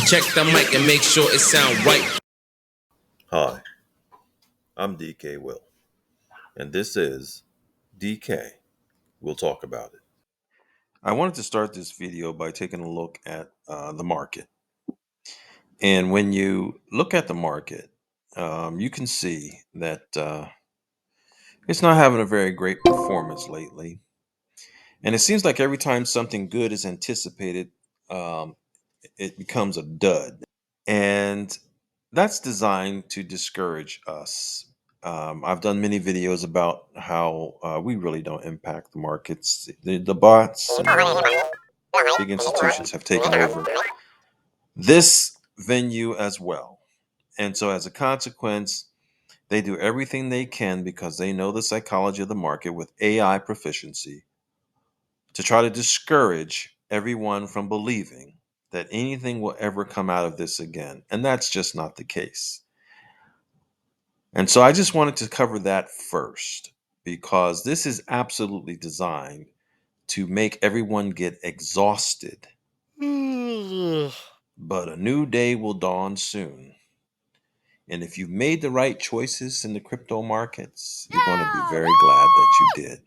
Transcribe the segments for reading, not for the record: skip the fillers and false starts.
Check the mic and make sure it sound right. Hi, I'm DKWILL, and this is DK. We'll talk about it. I wanted to start this video by taking a look at the market. And when you look at the market, you can see that it's not having a very great performance lately. And it seems like every time something good is anticipated, um, it becomes a dud. And that's designed to discourage us. I've done many videos about how we really don't impact the markets. The bots and big institutions have taken over this venue as well. And so, as a consequence, they do everything they can because they know the psychology of the market with AI proficiency to try to discourage everyone from believing that anything will ever come out of this again. And that's just not the case. And so I just wanted to cover that first because this is absolutely designed to make everyone get exhausted. But a new day will dawn soon. And if you've made the right choices in the crypto markets, you're going to be very glad that you did.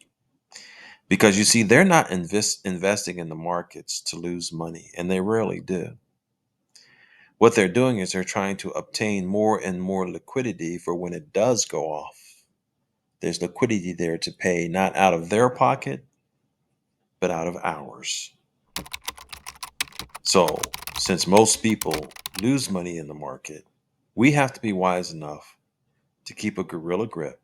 Because you see, they're not investing in the markets to lose money, and they rarely do. What they're doing is they're trying to obtain more and more liquidity for when it does go off. There's liquidity there to pay, not out of their pocket, but out of ours. So, since most people lose money in the market, we have to be wise enough to keep a gorilla grip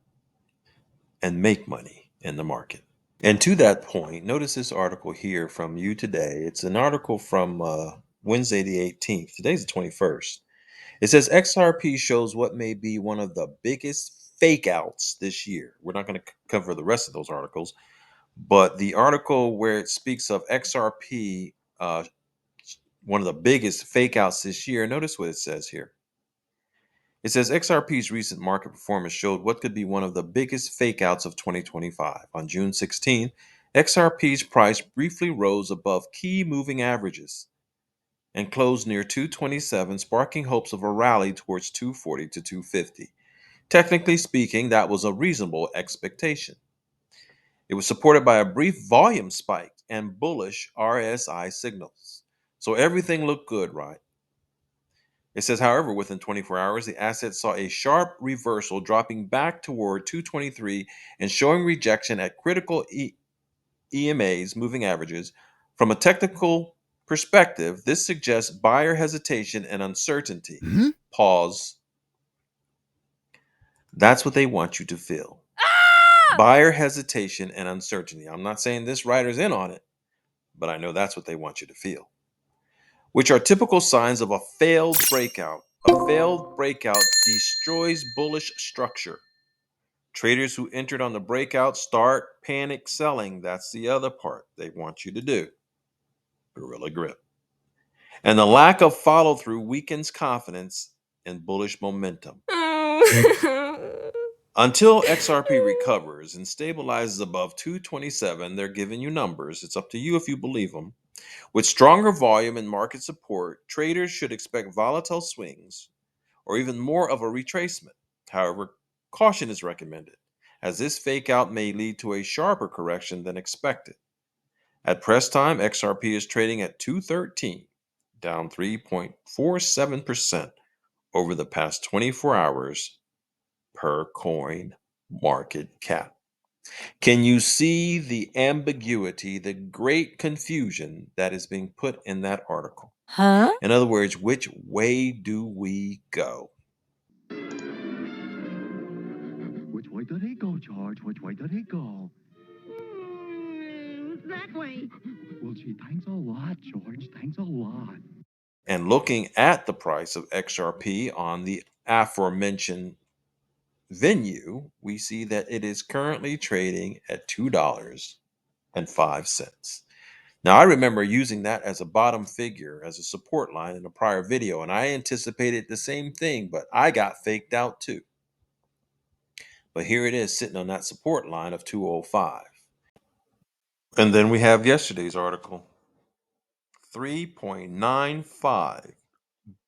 and make money in the market. And to that point, notice this article here from U.Today. It's an article from Wednesday the 18th. Today's the 21st. It says XRP shows what may be one of the biggest fakeouts this year. We're not going to cover the rest of those articles, but the article where it speaks of XRP, one of the biggest fakeouts this year, notice what it says here. It says XRP's recent market performance showed what could be one of the biggest fakeouts of 2025. On June 16th, XRP's price briefly rose above key moving averages and closed near 227, sparking hopes of a rally towards 240 to 250. Technically speaking, that was a reasonable expectation. It was supported by a brief volume spike and bullish RSI signals. So everything looked good, right? It says, however, within 24 hours, the asset saw a sharp reversal, dropping back toward 223 and showing rejection at critical EMAs, moving averages. From a technical perspective, this suggests buyer hesitation and uncertainty. Pause. That's what they want you to feel. Buyer hesitation and uncertainty. I'm not saying this writer's in on it, but I know that's what they want you to feel, which are typical signs of a failed breakout. A failed breakout destroys bullish structure. Traders who entered on the breakout start panic selling. That's the other part they want you to do. Gorilla grip. And the lack of follow through weakens confidence and bullish momentum. Until XRP recovers and stabilizes above 227, they're giving you numbers. It's up to you if you believe them. With stronger volume and market support, traders should expect volatile swings or even more of a retracement. However, caution is recommended, as this fake out may lead to a sharper correction than expected. At press time, XRP is trading at 213, down 3.47% over the past 24 hours per coin market cap. Can you see the ambiguity, the great confusion that is being put in that article? In other words, which way do we go? Which way did he go, George? Which way did he go? That way. Well, gee, thanks a lot, George. Thanks a lot. And looking at the price of XRP on the aforementioned venue, we see that it is currently trading at $2.05. Now, I remember using that as a bottom figure, as a support line in a prior video, and I anticipated the same thing, but I got faked out too. But here it is sitting on that support line of 205. And then we have yesterday's article, 3.95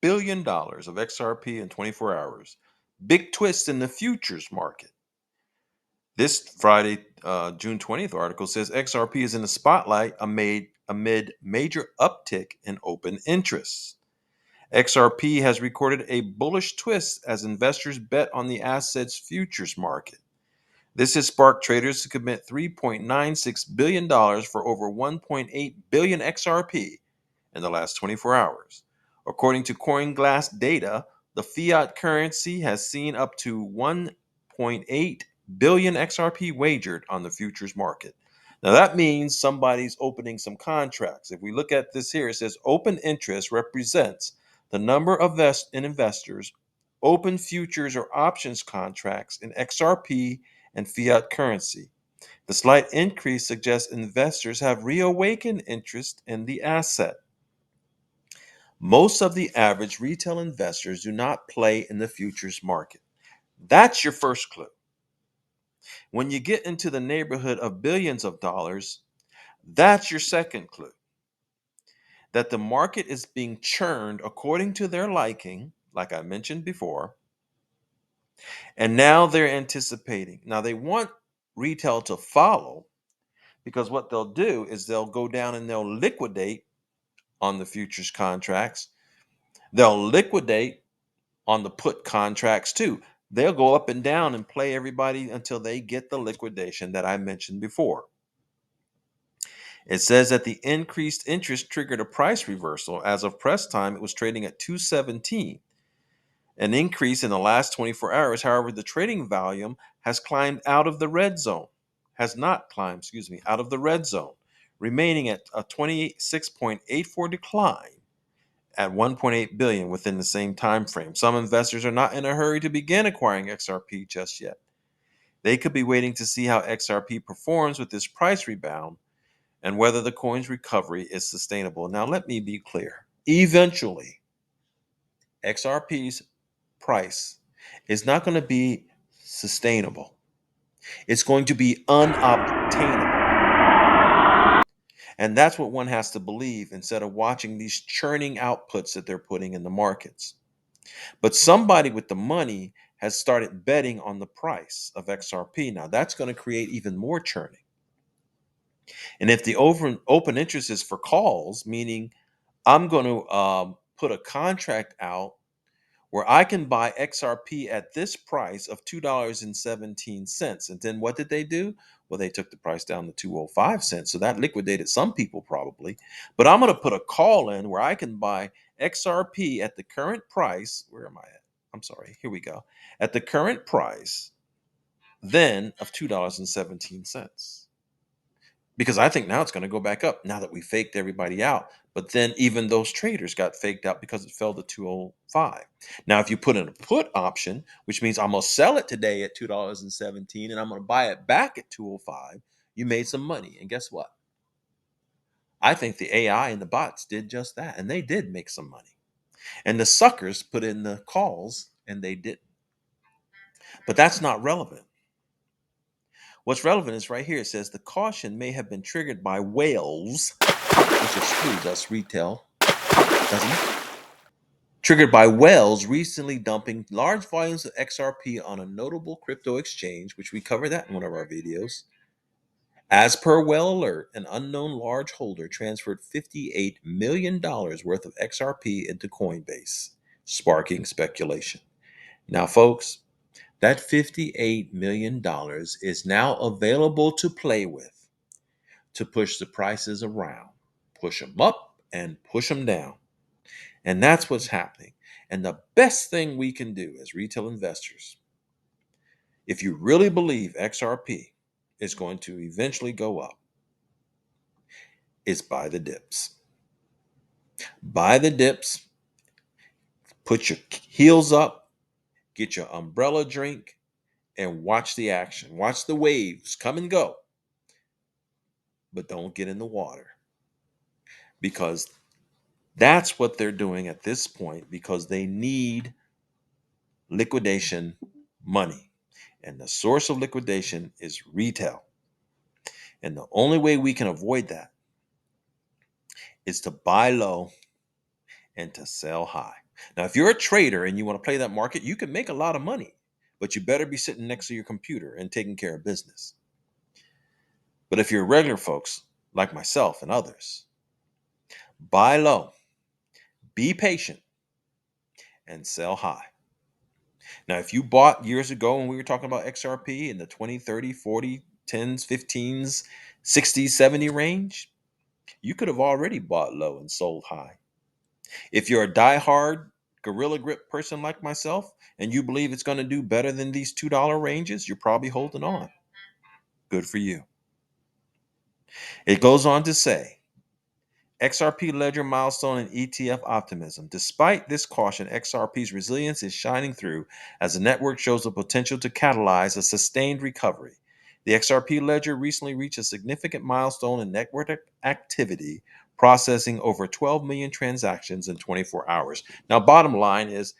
billion of XRP in 24 hours. Big twist in the futures market. This Friday, June 20th article says XRP is in the spotlight amid major uptick in open interest. XRP has recorded a bullish twist as investors bet on the asset's futures market. This has sparked traders to commit $3.96 billion for over 1.8 billion XRP in the last 24 hours. According to CoinGlass data, the fiat currency has seen up to 1.8 billion XRP wagered on the futures market. Now that means somebody's opening some contracts. If we look at this here, it says open interest represents the number of investors open futures or options contracts in XRP and fiat currency. The slight increase suggests investors have reawakened interest in the asset. Most of the average retail investors do not play in the futures market. That's your first clue. When you get into the neighborhood of billions of dollars, that's your second clue. That the market is being churned according to their liking, like I mentioned before, and now they're anticipating. Now they want retail to follow because what they'll do is they'll go down and they'll liquidate on the futures contracts. They'll liquidate on the put contracts too. They'll go up and down and play everybody until they get the liquidation that I mentioned before. It says that the increased interest triggered a price reversal. As of press time, it was trading at 217, an increase in the last 24 hours. However, the trading volume has climbed out of the red zone, has not climbed, out of the red zone, remaining at a 26.84 decline at 1.8 billion within the same time frame. Some investors are not in a hurry to begin acquiring XRP just yet. They could be waiting to see how XRP performs with this price rebound and whether the coin's recovery is sustainable. Now, let me be clear. Eventually, XRP's price is not going to be sustainable. It's going to be unobtainable. And that's what one has to believe instead of watching these churning outputs that they're putting in the markets. But somebody with the money has started betting on the price of XRP. Now, that's going to create even more churning. And if the open interest is for calls, meaning I'm going to put a contract out where I can buy XRP at this price of $2.17. And then what did they do? Well, they took the price down to 205 cents. So that liquidated some people probably. But I'm going to put a call in where I can buy XRP at the current price. Where am I at? I'm sorry. Here we go. At the current price then of $2.17. Because I think now it's going to go back up now that we faked everybody out. But then even those traders got faked out because it fell to 205. Now, if you put in a put option, which means I'm going to sell it today at $2.17 and I'm going to buy it back at 205, you made some money. And guess what? I think the AI and the bots did just that. And they did make some money. And the suckers put in the calls and they didn't. But that's not relevant. What's relevant is right here. It says the caution may have been triggered by whales, which excludes us retail, doesn't it? Triggered by whales recently dumping large volumes of XRP on a notable crypto exchange, which we covered that in one of our videos. As per Whale Alert, an unknown large holder transferred $58 million worth of XRP into Coinbase, sparking speculation. Now, folks, that $58 million is now available to play with to push the prices around, push them up and push them down. And that's what's happening. And the best thing we can do as retail investors, if you really believe XRP is going to eventually go up, is buy the dips. Buy the dips, put your heels up, get your umbrella drink, and watch the action. Watch the waves come and go. But don't get in the water because that's what they're doing at this point because they need liquidation money. And the source of liquidation is retail. And the only way we can avoid that is to buy low and to sell high. Now, if you're a trader and you want to play that market, you can make a lot of money, but you better be sitting next to your computer and taking care of business. But if you're regular folks like myself and others, buy low, be patient, and sell high. Now, if you bought years ago when we were talking about XRP in the 20, 30, 40, 10s, 15s, 60s, 70 range, you could have already bought low and sold high. If you're a diehard Gorilla Grip person like myself and you believe it's going to do better than these $2 ranges, you're probably holding on. Good for you. It goes on to say, XRP ledger milestone and ETF optimism. Despite this caution, XRP's resilience is shining through as the network shows the potential to catalyze a sustained recovery. The XRP ledger recently reached a significant milestone in network activity, processing over 12 million transactions in 24 hours. Now, bottom line is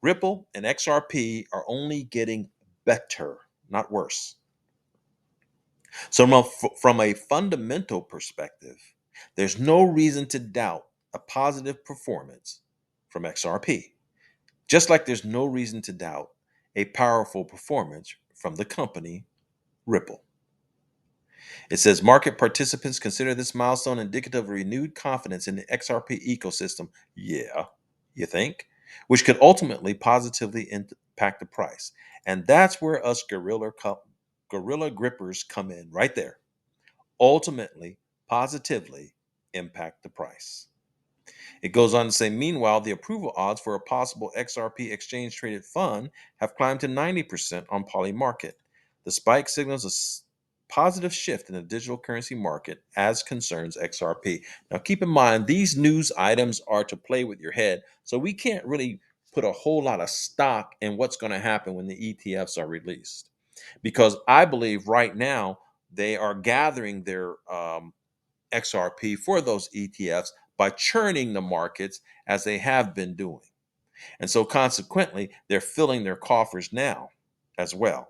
Ripple and XRP are only getting better, not worse. So, from a fundamental perspective, there's no reason to doubt a positive performance from XRP, just like there's no reason to doubt a powerful performance from the company Ripple. It says market participants consider this milestone indicative of renewed confidence in the XRP ecosystem. Yeah, you think? Which could ultimately positively impact the price. And that's where us gorilla grippers come in, right there. Ultimately, positively impact the price. It goes on to say, meanwhile, the approval odds for a possible XRP exchange traded fund have climbed to 90% on Polymarket. The spike signals a positive shift in the digital currency market as concerns XRP. Now, keep in mind, these news items are to play with your head, so we can't really put a whole lot of stock in what's going to happen when the ETFs are released. Because I believe right now they are gathering their XRP for those ETFs by churning the markets as they have been doing. And so consequently, they're filling their coffers now as well.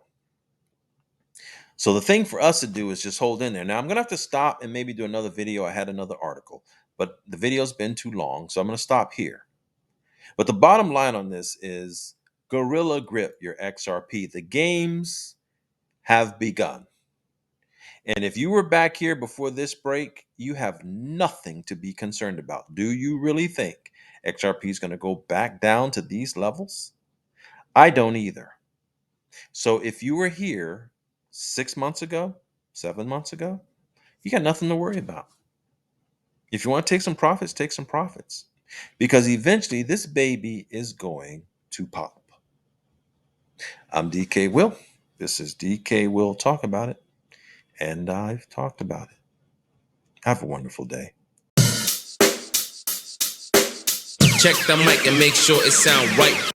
So the thing for us to do is just hold in there. Now I'm going to have to stop and maybe do another video. I had another article, but the video's been too long, so I'm going to stop here. But the bottom line on this is Gorilla Grip your XRP. The games have begun. And if you were back here before this break, you have nothing to be concerned about. Do you really think XRP is going to go back down to these levels? I don't either. So if you were here 6 months ago, 7 months ago, you got nothing to worry about. If you want to take some profits, take some profits. Because eventually this baby is going to pop. I'm DK Will. This is DK Will Talk About It. And I've talked about it. Have a wonderful day. Check the mic and make sure it sound right.